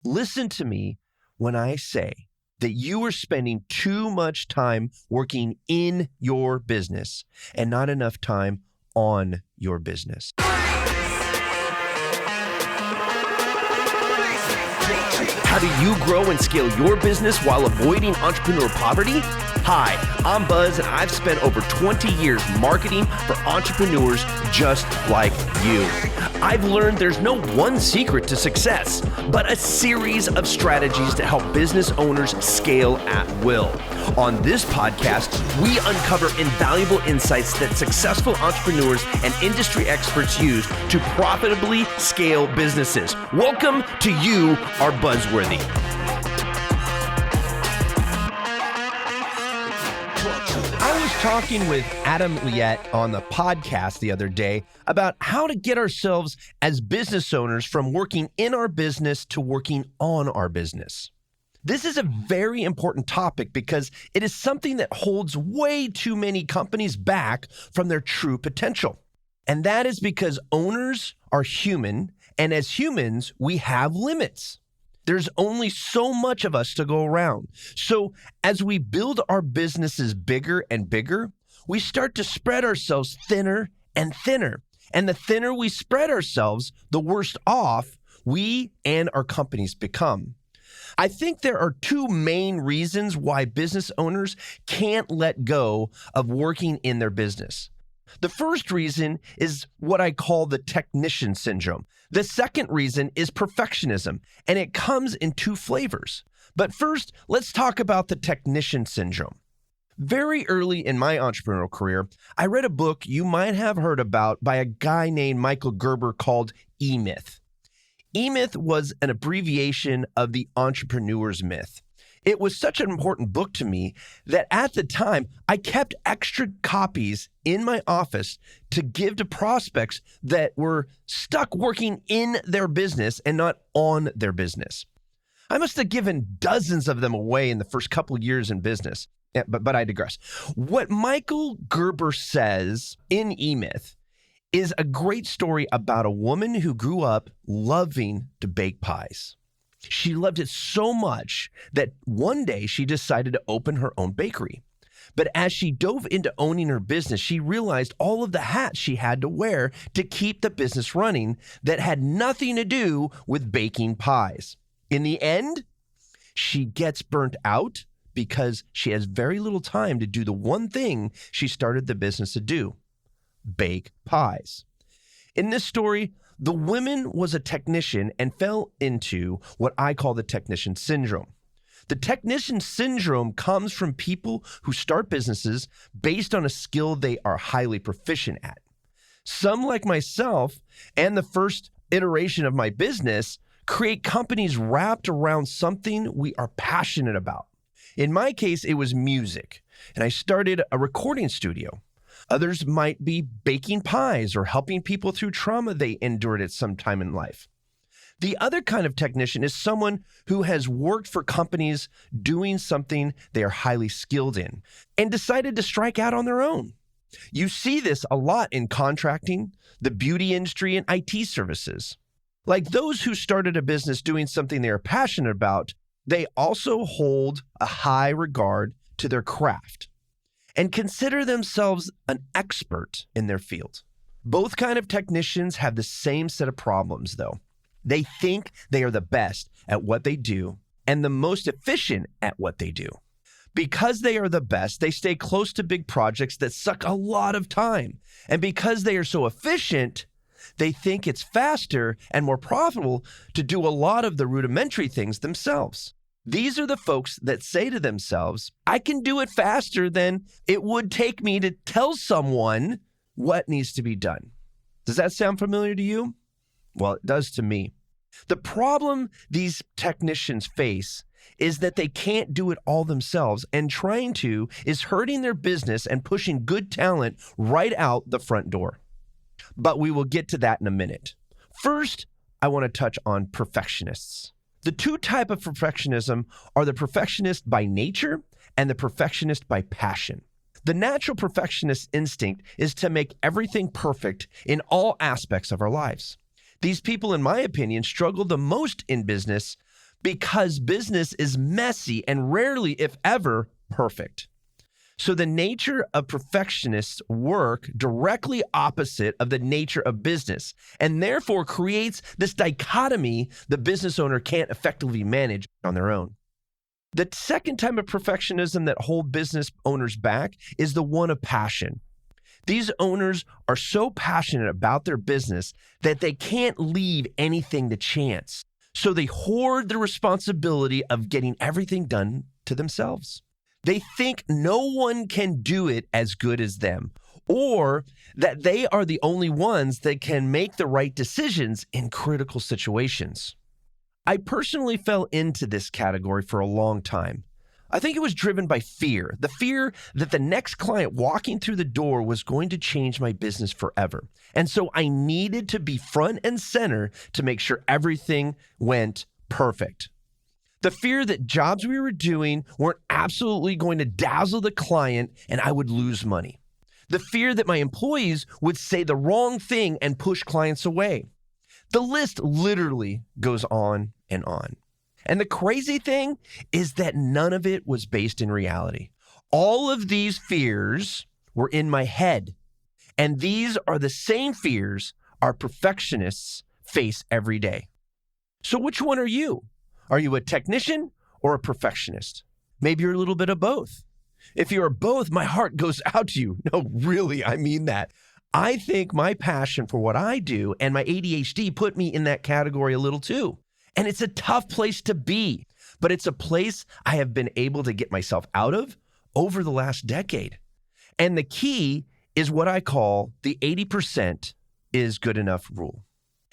Listen to me when I say that you are spending too much time working in your business and not enough time on your business. How do you grow and scale your business while avoiding entrepreneur poverty? Hi, I'm Buzz, and I've spent over 20 years marketing for entrepreneurs just like you. I've learned there's no one secret to success, but a series of strategies to help business owners scale at will. On this podcast, we uncover invaluable insights that successful entrepreneurs and industry experts use to profitably scale businesses. Welcome to You Are Buzzworthy. I was talking with Adam Liette on the podcast the other day about how to get ourselves as business owners from working in our business to working on our business. This is a very important topic because it is something that holds way too many companies back from their true potential. And that is because owners are human, and as humans, we have limits. There's only so much of us to go around. So as we build our businesses bigger and bigger, we start to spread ourselves thinner and thinner. And the thinner we spread ourselves, the worse off we and our companies become. I think there are two main reasons why business owners can't let go of working in their business. The first reason is what I call the technician syndrome. The second reason is perfectionism, and it comes in two flavors. But first, let's talk about the technician syndrome. Very early in my entrepreneurial career, I read a book you might have heard about by a guy named Michael Gerber called E-Myth. E-Myth was an abbreviation of the entrepreneur's myth. It was such an important book to me that at the time, I kept extra copies in my office to give to prospects that were stuck working in their business and not on their business. I must have given dozens of them away in the first couple years in business, but I digress. What Michael Gerber says in E-Myth is a great story about a woman who grew up loving to bake pies. She loved it so much that one day she decided to open her own bakery. But as she dove into owning her business, she realized all of the hats she had to wear to keep the business running that had nothing to do with baking pies. In the end, she gets burnt out because she has very little time to do the one thing she started the business to do: bake pies. In this story, the woman was a technician and fell into what I call the technician syndrome. The technician syndrome comes from people who start businesses based on a skill they are highly proficient at. Some, like myself and the first iteration of my business, create companies wrapped around something we are passionate about. In my case, it was music, and I started a recording studio. Others might be baking pies or helping people through trauma they endured at some time in life. The other kind of technician is someone who has worked for companies doing something they are highly skilled in and decided to strike out on their own. You see this a lot in contracting, the beauty industry, and IT services. Like those who started a business doing something they are passionate about, they also hold a high regard to their craft and consider themselves an expert in their field. Both kind of technicians have the same set of problems, though. They think they are the best at what they do and the most efficient at what they do. Because they are the best, they stay close to big projects that suck a lot of time. And because they are so efficient, they think it's faster and more profitable to do a lot of the rudimentary things themselves. These are the folks that say to themselves, I can do it faster than it would take me to tell someone what needs to be done. Does that sound familiar to you? Well, it does to me. The problem these technicians face is that they can't do it all themselves, and trying to is hurting their business and pushing good talent right out the front door. But we will get to that in a minute. First, I want to touch on perfectionists. The two types of perfectionism are the perfectionist by nature and the perfectionist by passion. The natural perfectionist instinct is to make everything perfect in all aspects of our lives. These people, in my opinion, struggle the most in business because business is messy and rarely, if ever, perfect. So the nature of perfectionists work directly opposite of the nature of business, and therefore creates this dichotomy the business owner can't effectively manage on their own. The second type of perfectionism that hold business owners back is the one of passion. These owners are so passionate about their business that they can't leave anything to chance. So they hoard the responsibility of getting everything done to themselves. They think no one can do it as good as them, or that they are the only ones that can make the right decisions in critical situations. I personally fell into this category for a long time. I think it was driven by fear, the fear that the next client walking through the door was going to change my business forever. And so I needed to be front and center to make sure everything went perfect. The fear that jobs we were doing weren't absolutely going to dazzle the client and I would lose money. The fear that my employees would say the wrong thing and push clients away. The list literally goes on and on. And the crazy thing is that none of it was based in reality. All of these fears were in my head. And these are the same fears our perfectionists face every day. So which one are you? Are you a technician or a perfectionist? Maybe you're a little bit of both. If you're both, my heart goes out to you. No, really, I mean that. I think my passion for what I do and my ADHD put me in that category a little too. And it's a tough place to be, but it's a place I have been able to get myself out of over the last decade. And the key is what I call the 80% is good enough rule.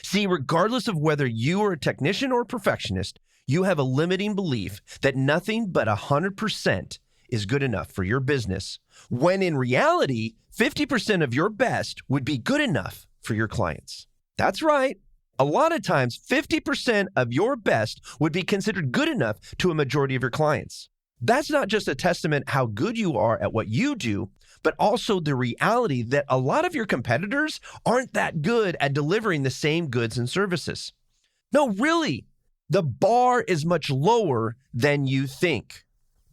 See, regardless of whether you are a technician or a perfectionist, you have a limiting belief that nothing but 100% is good enough for your business, when in reality, 50% of your best would be good enough for your clients. That's right. A lot of times, 50% of your best would be considered good enough to a majority of your clients. That's not just a testament how good you are at what you do, but also the reality that a lot of your competitors aren't that good at delivering the same goods and services. No, really, the bar is much lower than you think.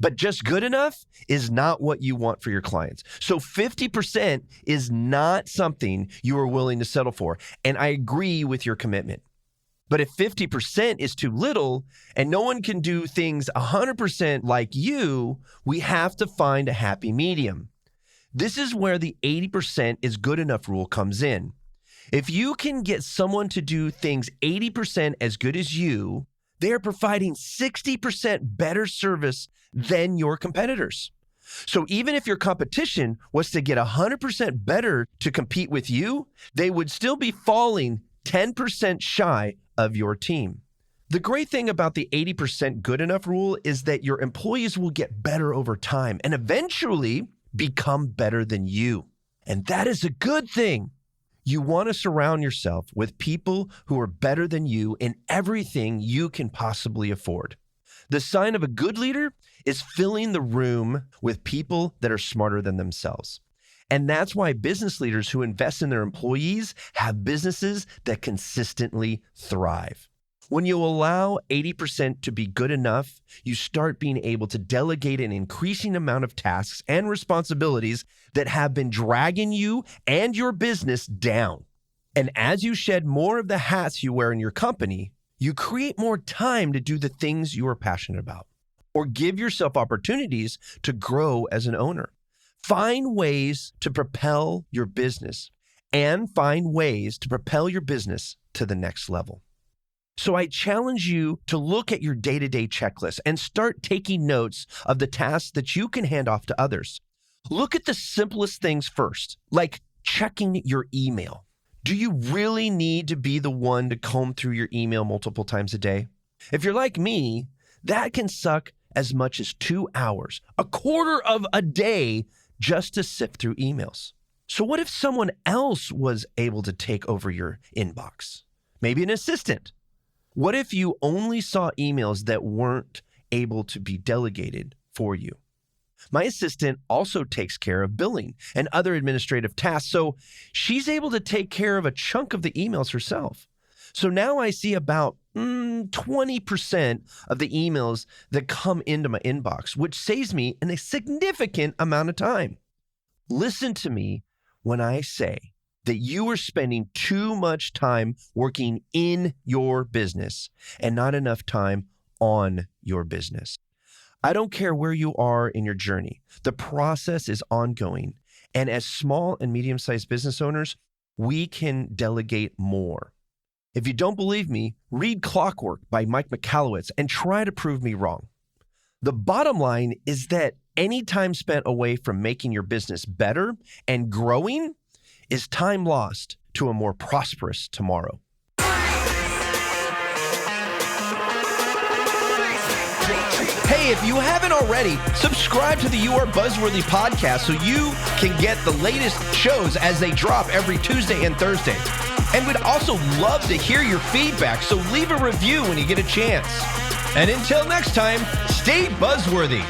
But just good enough is not what you want for your clients. So 50% is not something you are willing to settle for. And I agree with your commitment. But if 50% is too little and no one can do things 100% like you, we have to find a happy medium. This is where the 80% is good enough rule comes in. If you can get someone to do things 80% as good as you, they are providing 60% better service than your competitors. So even if your competition was to get 100% better to compete with you, they would still be falling 10% shy of your team. The great thing about the 80% good enough rule is that your employees will get better over time and eventually become better than you. And that is a good thing. You want to surround yourself with people who are better than you in everything you can possibly afford. The sign of a good leader is filling the room with people that are smarter than themselves. And that's why business leaders who invest in their employees have businesses that consistently thrive. When you allow 80% to be good enough, you start being able to delegate an increasing amount of tasks and responsibilities that have been dragging you and your business down. And as you shed more of the hats you wear in your company, you create more time to do the things you are passionate about, or give yourself opportunities to grow as an owner. Find ways to propel your business and find ways to propel your business to the next level. So I challenge you to look at your day-to-day checklist and start taking notes of the tasks that you can hand off to others. Look at the simplest things first, like checking your email. Do you really need to be the one to comb through your email multiple times a day? If you're like me, that can suck as much as 2 hours, a quarter of a day, just to sift through emails. So what if someone else was able to take over your inbox? Maybe an assistant. What if you only saw emails that weren't able to be delegated for you? My assistant also takes care of billing and other administrative tasks, so she's able to take care of a chunk of the emails herself. So now I see about 20% of the emails that come into my inbox, which saves me a significant amount of time. Listen to me when I say that you are spending too much time working in your business and not enough time on your business. I don't care where you are in your journey. The process is ongoing. And as small and medium-sized business owners, we can delegate more. If you don't believe me, read Clockwork by Mike Michalowicz and try to prove me wrong. The bottom line is that any time spent away from making your business better and growing is time lost to a more prosperous tomorrow. Hey, if you haven't already, subscribe to the You Are Buzzworthy podcast so you can get the latest shows as they drop every Tuesday and Thursday. And we'd also love to hear your feedback, so leave a review when you get a chance. And until next time, stay buzzworthy.